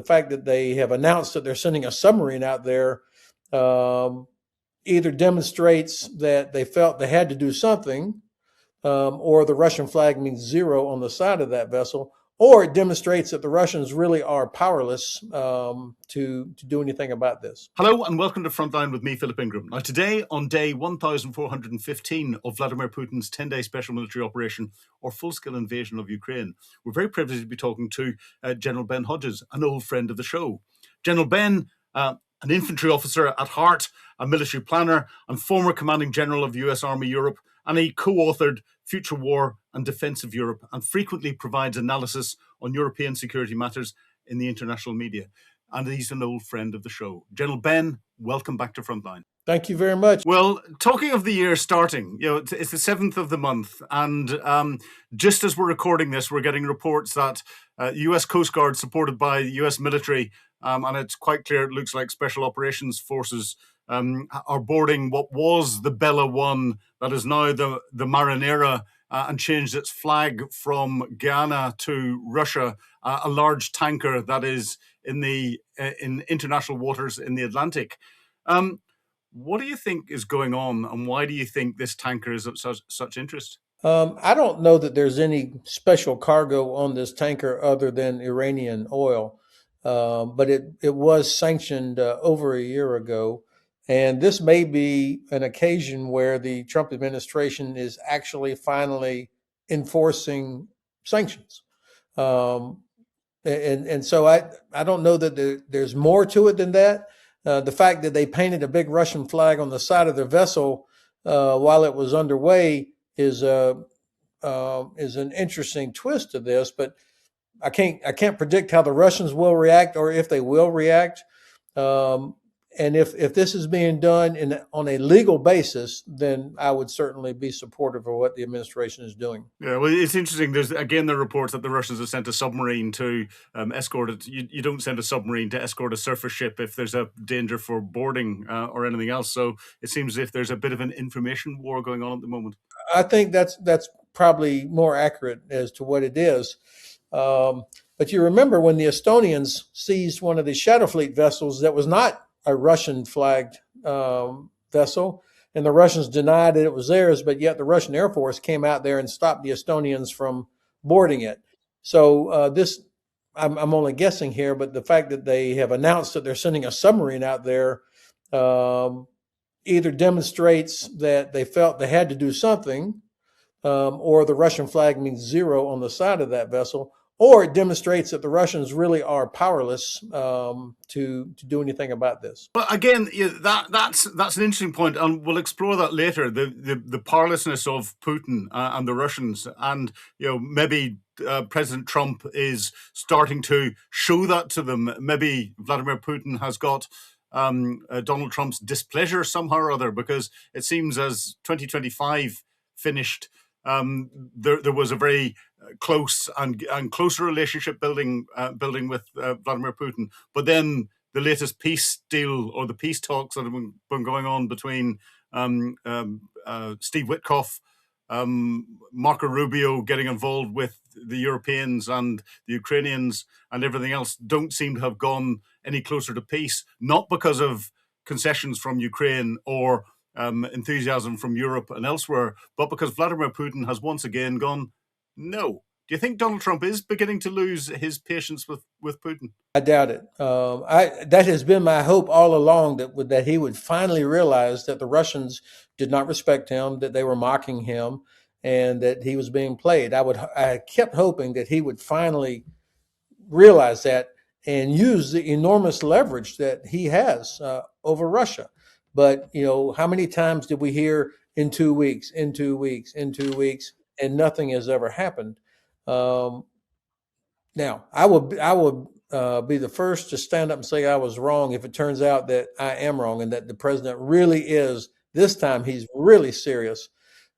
fact that they have announced that they're sending a submarine out there either demonstrates that they felt they had to do something, or the Russian flag means zero on the side of that vessel, or it demonstrates that the Russians really are powerless to do anything about this. Hello and welcome to Frontline with me, Philip Ingram. Now today, on day 1415 of Vladimir Putin's 10-day special military operation or full-scale invasion of Ukraine, we're very privileged to be talking to General Ben Hodges, an old friend of the show. General Ben, an infantry officer at heart, a military planner and former commanding general of the US Army Europe, and he co-authored Future War and Defence of Europe and frequently provides analysis on European security matters in the international media. And he's an old friend of the show. General Ben, welcome back to Frontline. Thank you very much. Well, talking of the year starting, it's the 7th of the month, and just as we're recording this, we're getting reports that U.S. Coast Guard, supported by the U.S. military, and it's quite clear it looks like Special Operations Forces are boarding what was the Bella 1, that is now the Marinera, and changed its flag from Guyana to Russia, a large tanker that is in international waters in the Atlantic. What do you think is going on, and why do you think this tanker is of such interest? I don't know that there's any special cargo on this tanker other than Iranian oil, but it was sanctioned over a year ago. And this may be an occasion where the Trump administration is actually finally enforcing sanctions. And so I don't know that there's more to it than that. The fact that they painted a big Russian flag on the side of their vessel while it was underway is an interesting twist to this. But I can't predict how the Russians will react or if they will react. And if this is being done on a legal basis, then I would certainly be supportive of what the administration is doing. Yeah, well, it's interesting. There's again the reports that the Russians have sent a submarine to escort it. You don't send a submarine to escort a surface ship if there's a danger for boarding or anything else. So it seems as if there's a bit of an information war going on at the moment. I think that's probably more accurate as to what it is. But you remember when the Estonians seized one of the Shadow Fleet vessels that was not a Russian flagged vessel, and the Russians denied that it was theirs, but yet the Russian Air Force came out there and stopped the Estonians from boarding it. So I'm only guessing here, but the fact that they have announced that they're sending a submarine out there either demonstrates that they felt they had to do something, or the Russian flag means zero on the side of that vessel, or it demonstrates that the Russians really are powerless to do anything about this. But again, that's an interesting point, and we'll explore that later. The powerlessness of Putin and the Russians, and maybe President Trump is starting to show that to them. Maybe Vladimir Putin has got Donald Trump's displeasure somehow or other, because it seems as 2025 finished, there was a very close and closer relationship building with Vladimir Putin. But then the latest peace deal, or the peace talks that have been going on between Steve Witkoff, Marco Rubio getting involved with the Europeans and the Ukrainians and everything else, don't seem to have gone any closer to peace, not because of concessions from Ukraine or enthusiasm from Europe and elsewhere, but because Vladimir Putin has once again gone no. Do you think Donald Trump is beginning to lose his patience with Putin? I doubt it. That has been my hope all along, that he would finally realize that the Russians did not respect him, that they were mocking him, and that he was being played. I kept hoping that he would finally realize that and use the enormous leverage that he has over Russia. But how many times did we hear in 2 weeks, in 2 weeks, in 2 weeks, and nothing has ever happened? Now, I would be the first to stand up and say I was wrong if it turns out that I am wrong and that the president really is, this time he's really serious.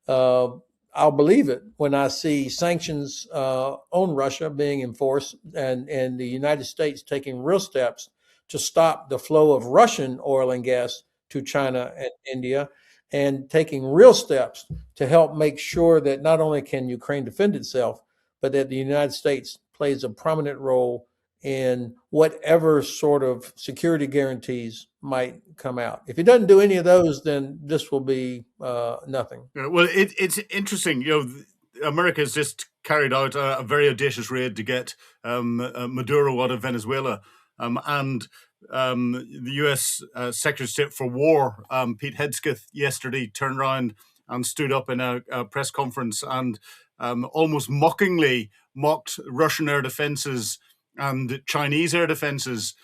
I'll believe it when I see sanctions on Russia being enforced and the United States taking real steps to stop the flow of Russian oil and gas to China and India, and taking real steps to help make sure that not only can Ukraine defend itself, but that the United States plays a prominent role in whatever sort of security guarantees might come out. If he doesn't do any of those, then this will be nothing. Well, it's interesting. America has just carried out a very audacious raid to get Maduro out of Venezuela, and the U.S. Secretary of State for War, Pete Hegseth, yesterday turned around and stood up in a press conference and almost mockingly mocked Russian air defenses and Chinese air defenses,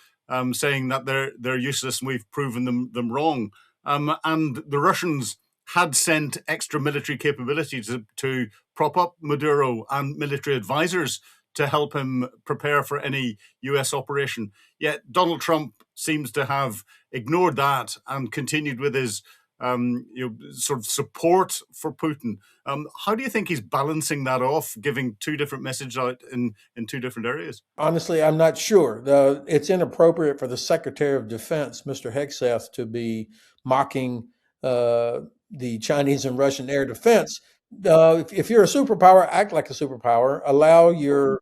saying that they're useless and we've proven them wrong. And the Russians had sent extra military capability to prop up Maduro and military advisors to help him prepare for any US operation. Yet Donald Trump seems to have ignored that and continued with his sort of support for Putin. How do you think he's balancing that off, giving two different messages out in two different areas? Honestly, I'm not sure. It's inappropriate for the Secretary of Defense, Mr. Hegseth, to be mocking the Chinese and Russian air defense. If you're a superpower, act like a superpower. Allow your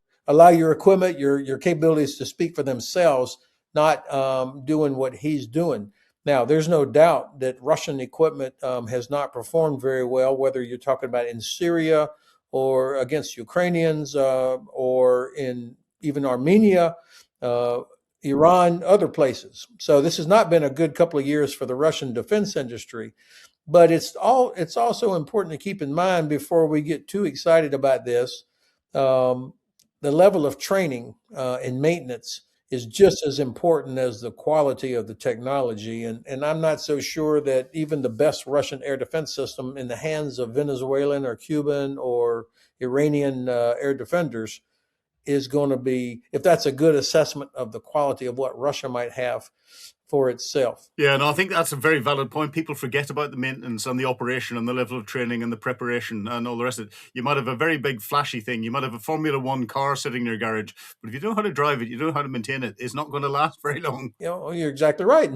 equipment, your capabilities to speak for themselves, not doing what he's doing. Now, there's no doubt that Russian equipment has not performed very well, whether you're talking about in Syria or against Ukrainians or in even Armenia, uh, Iran, other places. So this has not been a good couple of years for the Russian defense industry. But it's also important to keep in mind before we get too excited about this, um, the level of training and maintenance is just as important as the quality of the technology. And I'm not so sure that even the best Russian air defense system in the hands of Venezuelan or Cuban or Iranian air defenders is going to be, if that's a good assessment of the quality of what Russia might have for itself. Yeah, no, I think that's a very valid point. People forget about the maintenance and the operation and the level of training and the preparation and all the rest of it. You might have a very big flashy thing. You might have a Formula One car sitting in your garage, but if you don't know how to drive it, you don't know how to maintain it, it's not going to last very long. You're exactly right.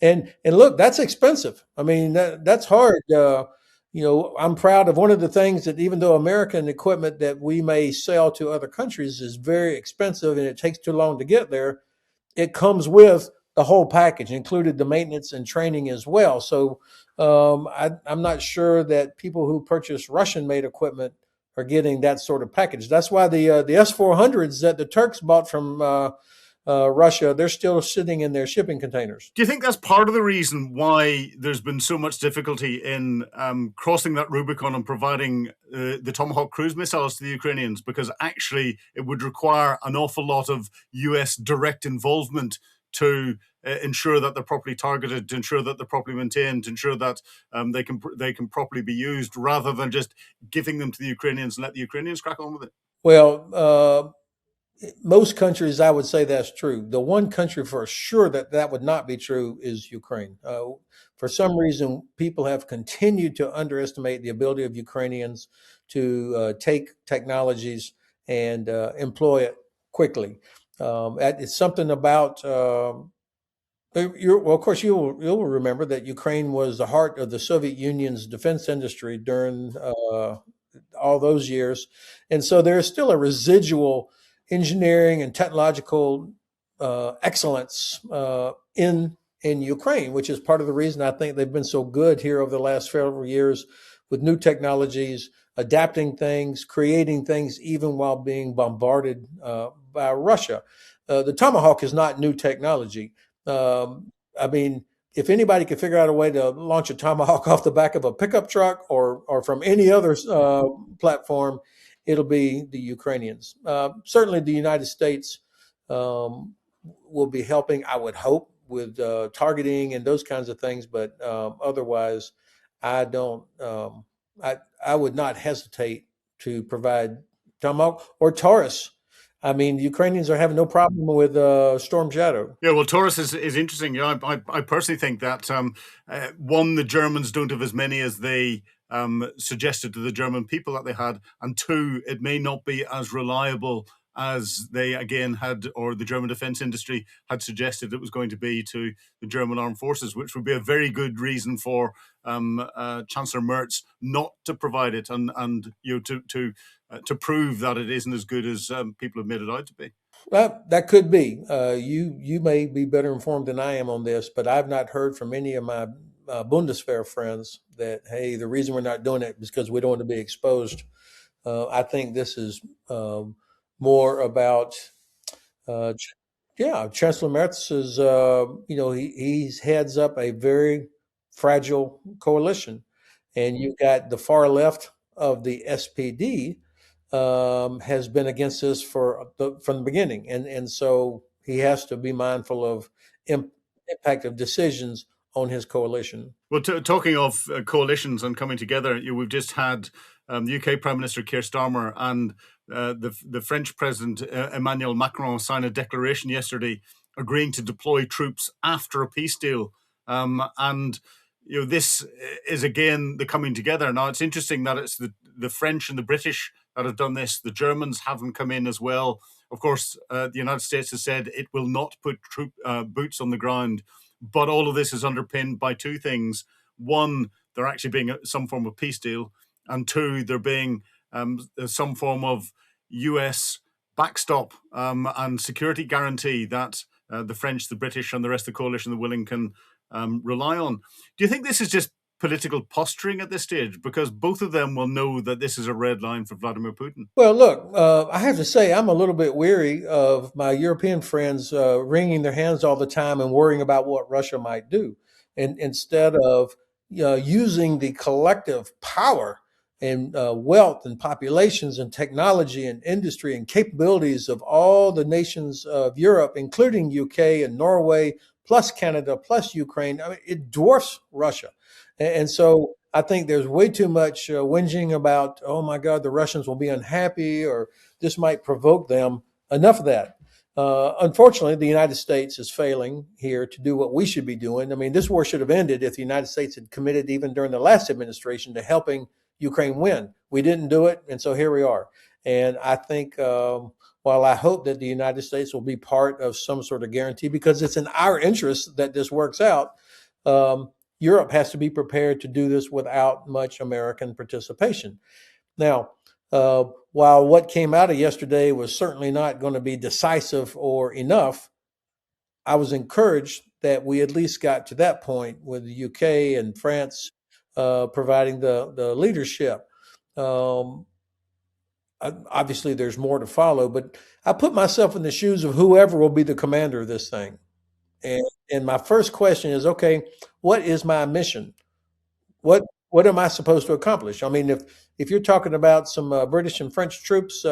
And look, that's expensive. I mean, that's hard. I'm proud of one of the things that even though American equipment that we may sell to other countries is very expensive and it takes too long to get there, it comes with the whole package, included the maintenance and training as well. So I'm not sure that people who purchase Russian-made equipment are getting that sort of package. That's why the S-400s that the Turks bought from Russia, they're still sitting in their shipping containers. Do you think that's part of the reason why there's been so much difficulty in crossing that Rubicon and providing the Tomahawk cruise missiles to the Ukrainians? Because actually, it would require an awful lot of US direct involvement to ensure that they're properly targeted, to ensure that they're properly maintained, to ensure that they can properly be used, rather than just giving them to the Ukrainians and let the Ukrainians crack on with it. Well, most countries, I would say that's true. The one country for sure that would not be true is Ukraine. For some reason, people have continued to underestimate the ability of Ukrainians to take technologies and employ it quickly. It's something about well, of course, you'll remember that Ukraine was the heart of the Soviet Union's defense industry during all those years, and so there is still a residual engineering and technological excellence in Ukraine, which is part of the reason I think they've been so good here over the last several years with new technologies, adapting things, creating things, even while being bombarded by Russia. The Tomahawk is not new technology. I mean, if anybody could figure out a way to launch a Tomahawk off the back of a pickup truck or from any other platform, it'll be the Ukrainians. Certainly, the United States will be helping, I would hope, with targeting and those kinds of things. But otherwise, I don't. I would not hesitate to provide Tomahawk or Taurus. I mean, the Ukrainians are having no problem with Storm Shadow. Yeah, well, Taurus is interesting. I personally think that one, the Germans don't have as many as they suggested to the German people that they had, and two, it may not be as reliable as they again had, or the German defense industry had suggested it was going to be to the German armed forces, which would be a very good reason for Chancellor Merz not to provide it, and to prove that it isn't as good as people have made it out to be. That could be. You may be better informed than I am on this, but I've not heard from any of my Bundeswehr friends that, hey, the reason we're not doing it is because we don't want to be exposed. I think this is more about, uh, ch- yeah, Chancellor Merz is, he's heads up a very fragile coalition. And you've got the far left of the SPD has been against this from the beginning. And so he has to be mindful of impact of decisions on his coalition. Well, talking of coalitions and coming together, we've just had UK Prime Minister Keir Starmer and the French President Emmanuel Macron sign a declaration yesterday agreeing to deploy troops after a peace deal. And this is again the coming together. Now it's interesting that it's the French and the British that have done this. The Germans haven't come in as well. Of course, the United States has said it will not put boots on the ground, but all of this is underpinned by two things. One, there actually being some form of peace deal, and two, there being some form of US backstop and security guarantee that the French, the British, and the rest of the coalition, the willing, can rely on. Do you think this is just political posturing at this stage? Because both of them will know that this is a red line for Vladimir Putin. Well, look, I have to say, I'm a little bit weary of my European friends wringing their hands all the time and worrying about what Russia might do. And instead of using the collective power and wealth and populations and technology and industry and capabilities of all the nations of Europe, including UK and Norway, plus Canada, plus Ukraine, I mean, it dwarfs Russia. And so I think there's way too much whinging about, oh my God, the Russians will be unhappy or this might provoke them. Enough of that. Unfortunately, the United States is failing here to do what we should be doing. I mean, this war should have ended if the United States had committed, even during the last administration, to helping Ukraine win. We didn't do it, and so here we are. And I think, while I hope that the United States will be part of some sort of guarantee, because it's in our interest that this works out, um, Europe has to be prepared to do this without much American participation. Now, while what came out of yesterday was certainly not going to be decisive or enough, I was encouraged that we at least got to that point with the UK and France providing the leadership. Um, Obviously, there's more to follow, but I put myself in the shoes of whoever will be the commander of this thing. And, and my first question is, okay, what is my mission? What what am I supposed to accomplish? I mean, if you're talking about some British and French troops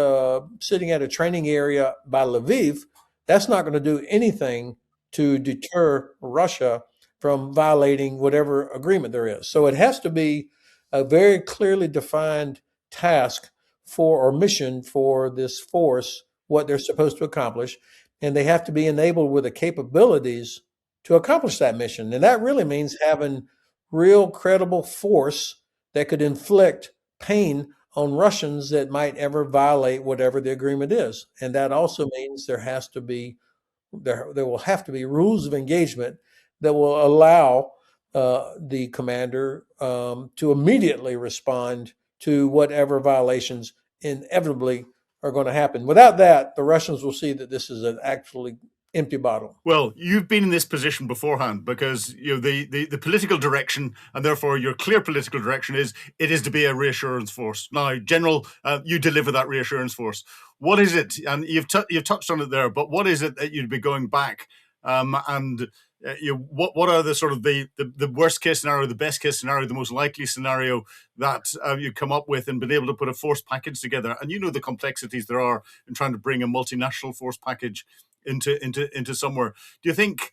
sitting at a training area by Lviv, that's not going to do anything to deter Russia from violating whatever agreement there is. So it has to be a very clearly defined task for or mission for this force, what they're supposed to accomplish, and they have to be enabled with the capabilities to accomplish that mission. And that really means having real credible force that could inflict pain on Russians that might ever violate whatever the agreement is. And that also means there will have to be rules of engagement that will allow the commander to immediately respond to whatever violations inevitably are going to happen. Without that, the Russians will see that this is an actually empty bottle. Well, you've been in this position beforehand because the political direction and therefore your clear political direction is it is to be a reassurance force. Now, General, you deliver that reassurance force. What is it? And you've touched on it there, but what is it that you'd be going back and what are the sort of the worst case scenario, the best case scenario, the most likely scenario that you come up with and been able to put a force package together? And you know the complexities there are in trying to bring a multinational force package into somewhere. Do you think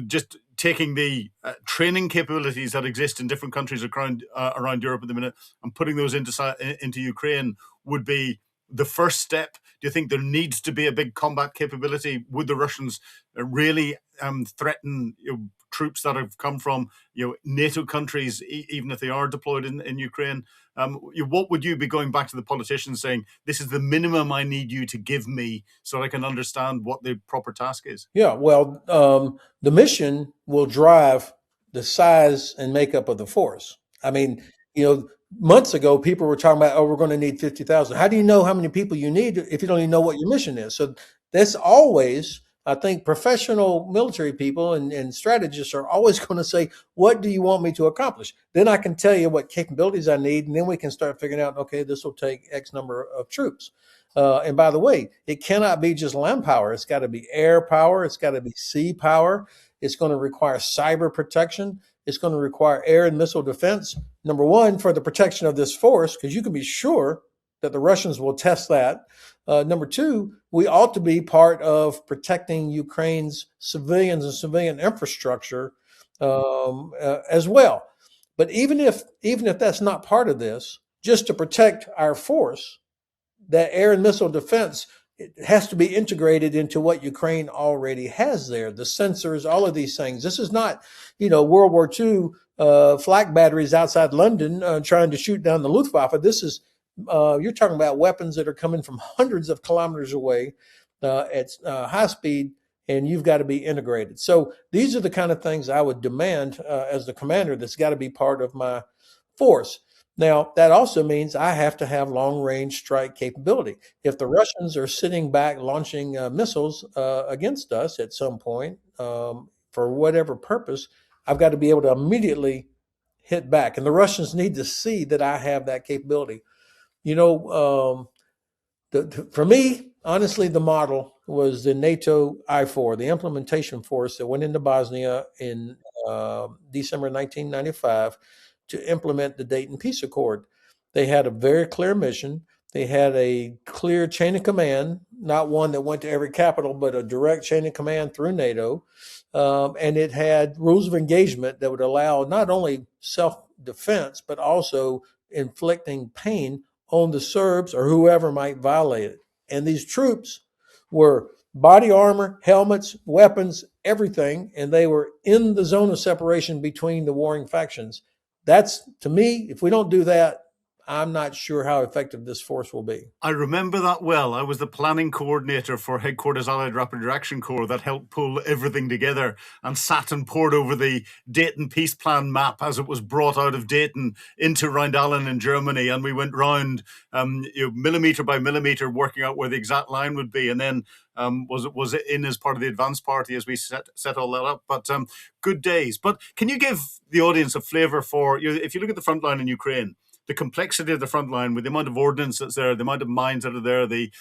just taking the training capabilities that exist in different countries around Europe at the minute and putting those into Ukraine would be the first step? Do you think there needs to be a big combat capability? Would the Russians really threaten troops that have come from NATO countries, even if they are deployed in Ukraine? What would you be going back to the politicians saying, this is the minimum I need you to give me so I can understand what the proper task is? Yeah, well, the mission will drive the size and makeup of the force. I mean, months ago, people were talking about, oh, we're going to need 50,000. How do you know how many people you need if you don't even know what your mission is? So That's always, I think, professional military people and strategists are always going to say, what do you want me to accomplish? Then I can tell you what capabilities I need, and then we can start figuring out, okay, this will take X number of troops. And by the way, it cannot be just land power. It's got to be air power. It's got to be sea power. It's going to require cyber protection. It's going to require air and missile defense. Number one, for the protection of this force, because you can be sure that the Russians will test that. Number two, we ought to be part of protecting Ukraine's civilians and civilian infrastructure as well. But even if that's not part of this, just to protect our force, that air and missile defense, it has to be integrated into what Ukraine already has there. The sensors, all of these things. This is not, World War II flak batteries outside London trying to shoot down the Luftwaffe. This is you're talking about weapons that are coming from hundreds of kilometers away at high speed, and you've got to be integrated. So these are the kind of things I would demand as the commander. That's got to be part of my force. Now, that also means I have to have long range strike capability. If the Russians are sitting back launching missiles against us at some point for whatever purpose, I've got to be able to immediately hit back. And the Russians need to see that I have that capability. You know, for me, honestly, the model was the NATO I-4, the implementation force that went into Bosnia in December 1995 to implement the Dayton Peace Accord. They had a very clear mission. They had a clear chain of command, not one that went to every capital, but a direct chain of command through NATO. And it had rules of engagement that would allow not only self defense, but also inflicting pain on the Serbs or whoever might violate it. And these troops were body armor, helmets, weapons, everything, and they were in the zone of separation between the warring factions. That's, to me, if we don't do that, I'm not sure how effective this force will be. I remember that well. I was the planning coordinator for Headquarters Allied Rapid Reaction Corps that helped pull everything together and sat and pored over the Dayton Peace Plan map as it was brought out of Dayton into Rheindahlem in Germany. And we went round millimeter by millimeter working out where the exact line would be. And then was in as part of the advance party as we set all that up. But good days. But can you give the audience a flavour for, if you look at the front line in Ukraine, the complexity of the front line with the amount of ordnance that's there, the amount of mines that are there, the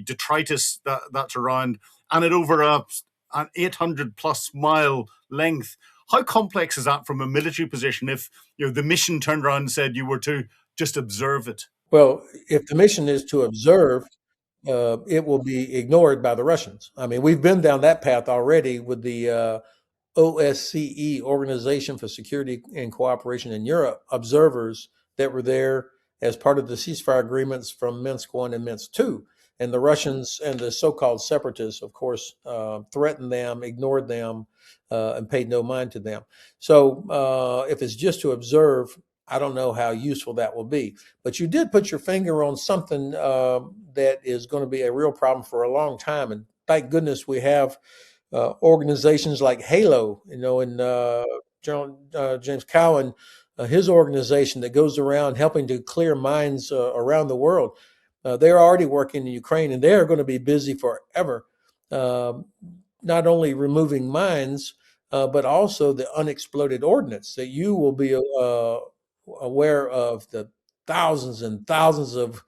detritus that's around, and it over an 800 plus mile length. How complex is that from a military position if the mission turned around and said you were to just observe it? Well, if the mission is to observe, it will be ignored by the Russians. I mean, we've been down that path already with the OSCE, Organization for Security and Cooperation in Europe, observers that were there as part of the ceasefire agreements from Minsk 1 and Minsk 2. And the Russians and the so-called separatists, of course, threatened them, ignored them, and paid no mind to them. So if it's just to observe, I don't know how useful that will be. But you did put your finger on something that is going to be a real problem for a long time. And thank goodness we have organizations like Halo, and General James Cowan, his organization that goes around helping to clear mines around the world. They're already working in Ukraine, and they are going to be busy forever, not only removing mines, but also the unexploded ordnance that you will be aware of, the thousands and thousands of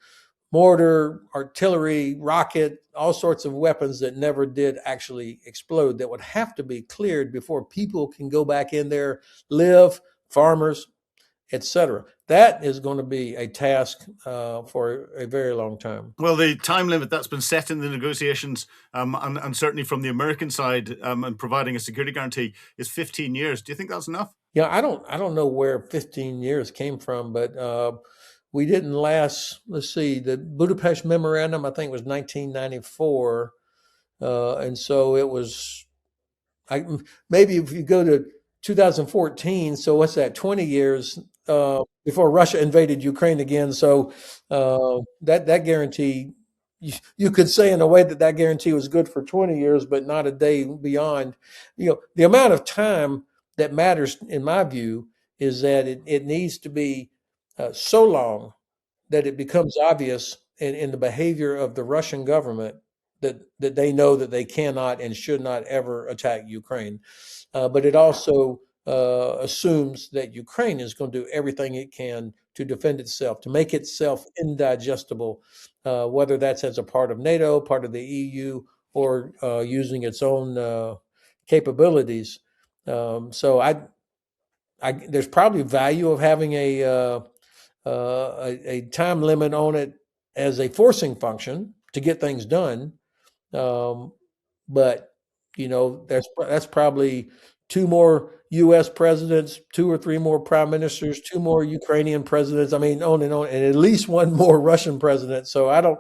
mortar, artillery, rocket, all sorts of weapons that never did actually explode that would have to be cleared before people can go back in there, live, farmers, etc. That is going to be a task for a very long time. Well, the time limit that's been set in the negotiations, and certainly from the American side, and providing a security guarantee, is 15 years. Do you think that's enough? Yeah, I don't know where 15 years came from, but we didn't last. Let's see, the Budapest Memorandum, I think, was 1994, and so it was. Maybe if you go to 2014, so what's that? 20 years before Russia invaded Ukraine again. So that guarantee, you could say in a way that guarantee was good for 20 years, but not a day beyond. The amount of time that matters, in my view, is that it needs to be so long that it becomes obvious in the behavior of the Russian government that they know that they cannot and should not ever attack Ukraine. But it also assumes that Ukraine is going to do everything it can to defend itself, to make itself indigestible, whether that's as a part of NATO, part of the EU, or using its own capabilities. So there's probably value of having a time limit on it as a forcing function to get things done. Um, but that's probably two more U.S. presidents, two or three more prime ministers, two more Ukrainian presidents. I mean, on, and at least one more Russian president. So I don't.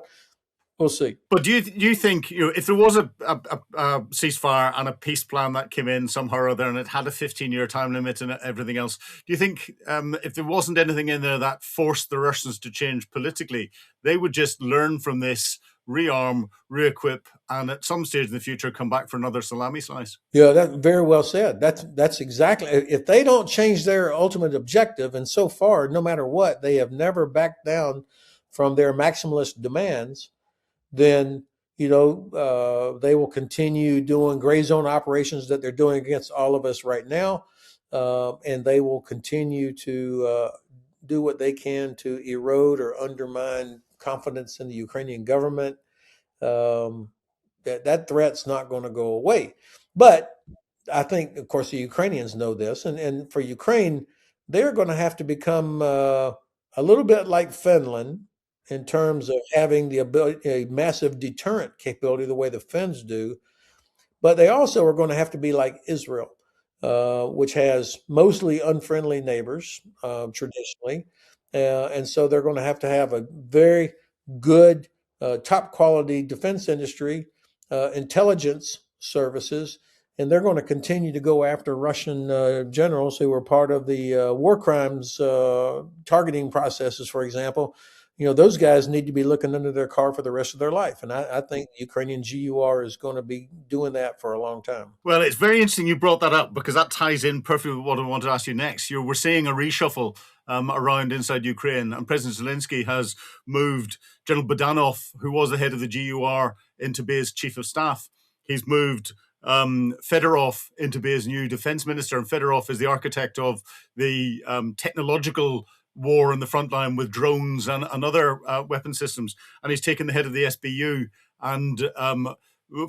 We'll see. But do you think, if there was a ceasefire and a peace plan that came in somehow or other and it had a 15-year time limit and everything else, do you think if there wasn't anything in there that forced the Russians to change politically, they would just learn from this, rearm, re-equip, and at some stage in the future come back for another salami slice? Yeah, that's very well said. That's exactly. If they don't change their ultimate objective, and so far, no matter what, they have never backed down from their maximalist demands, then they will continue doing gray zone operations that they're doing against all of us right now, and they will continue to do what they can to erode or undermine confidence in the Ukrainian government. Um, that threat's not going to go away. But I think, of course, the Ukrainians know this, and for Ukraine, they're going to have to become a little bit like Finland in terms of having the ability, a massive deterrent capability, the way the Finns do. But they also are going to have to be like Israel, which has mostly unfriendly neighbors traditionally. And so they're going to have a very good, top quality defense industry, intelligence services, and they're going to continue to go after Russian generals who were part of the war crimes targeting processes, for example. Those guys need to be looking under their car for the rest of their life. And I think the Ukrainian GUR is going to be doing that for a long time. Well, it's very interesting you brought that up because that ties in perfectly with what I wanted to ask you next. We're seeing a reshuffle around inside Ukraine, and President Zelensky has moved General Budanov, who was the head of the GUR, into be his chief of staff. He's moved Fedorov into be his new defense minister, and Fedorov is the architect of the technological war in the front line with drones and other weapon systems. And he's taken the head of the SBU and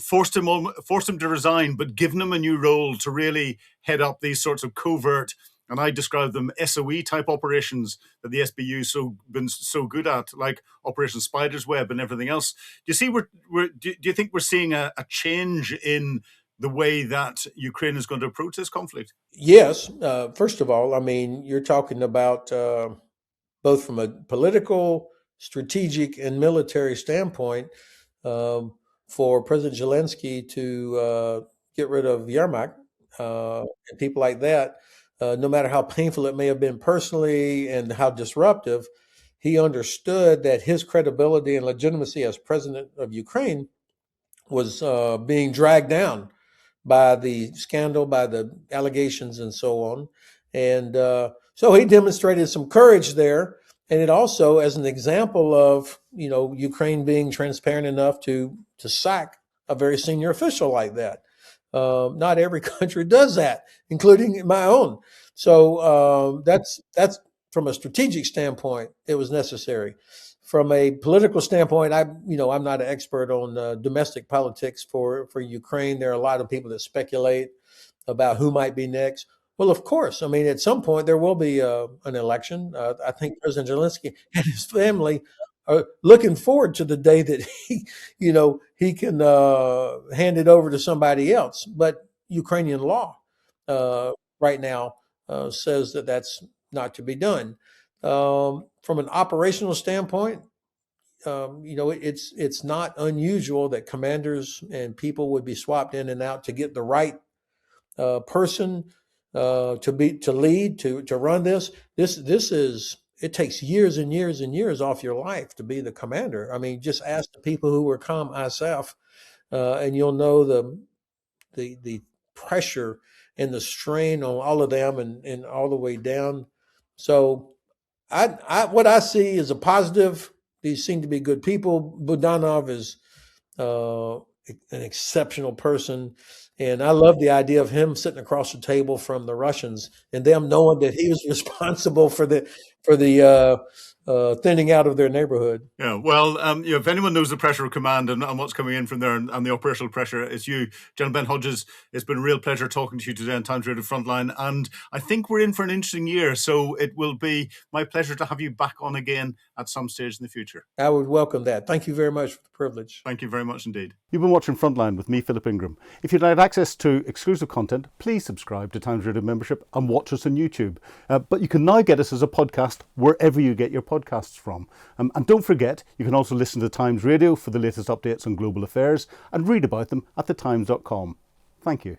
forced him to resign, but given him a new role to really head up these sorts of covert, and I describe them SOE type operations that the SBU been so good at, like Operation Spider's Web and everything else. Do you see? Do you think we're seeing a change in the way that Ukraine is going to approach this conflict? Yes. First of all, I mean, you're talking about both from a political, strategic, and military standpoint. Um, for President Zelensky to get rid of Yermak and people like that, no matter how painful it may have been personally and how disruptive, he understood that his credibility and legitimacy as president of Ukraine was being dragged down by the scandal, by the allegations, and so on. And so he demonstrated some courage there. And it also, as an example of Ukraine being transparent enough to sack a very senior official like that. Not every country does that, including my own. So that's from a strategic standpoint, it was necessary. From a political standpoint, I'm not an expert on domestic politics for Ukraine. There are a lot of people that speculate about who might be next. Well, of course. I mean, at some point there will be an election. I think President Zelensky and his family are looking forward to the day that he can hand it over to somebody else. But Ukrainian law right now says that that's not to be done. From an operational standpoint, it's not unusual that commanders and people would be swapped in and out to get the right person to lead to run this. This is it takes years and years and years off your life to be the commander. I mean, just ask the people who were com ISAF, and you'll know the pressure and the strain on all of them and all the way down. So what I see is a positive. These seem to be good people. Budanov is uh, an exceptional person. And I love the idea of him sitting across the table from the Russians and them knowing that he was responsible for the thinning out of their neighborhood. Yeah, well, if anyone knows the pressure of command and what's coming in from there and the operational pressure, it's you, General Ben Hodges. It's been a real pleasure talking to you today on Times Radio Frontline, and I think we're in for an interesting year, so it will be my pleasure to have you back on again at some stage in the future. I would welcome that. Thank you very much for the privilege. Thank you very much indeed. You've been watching Frontline with me, Philip Ingram. If you'd like access to exclusive content, please subscribe to Times Radio membership and watch us on YouTube. But you can now get us as a podcast wherever you get your podcasts from. And don't forget, you can also listen to Times Radio for the latest updates on global affairs and read about them at thetimes.com. Thank you.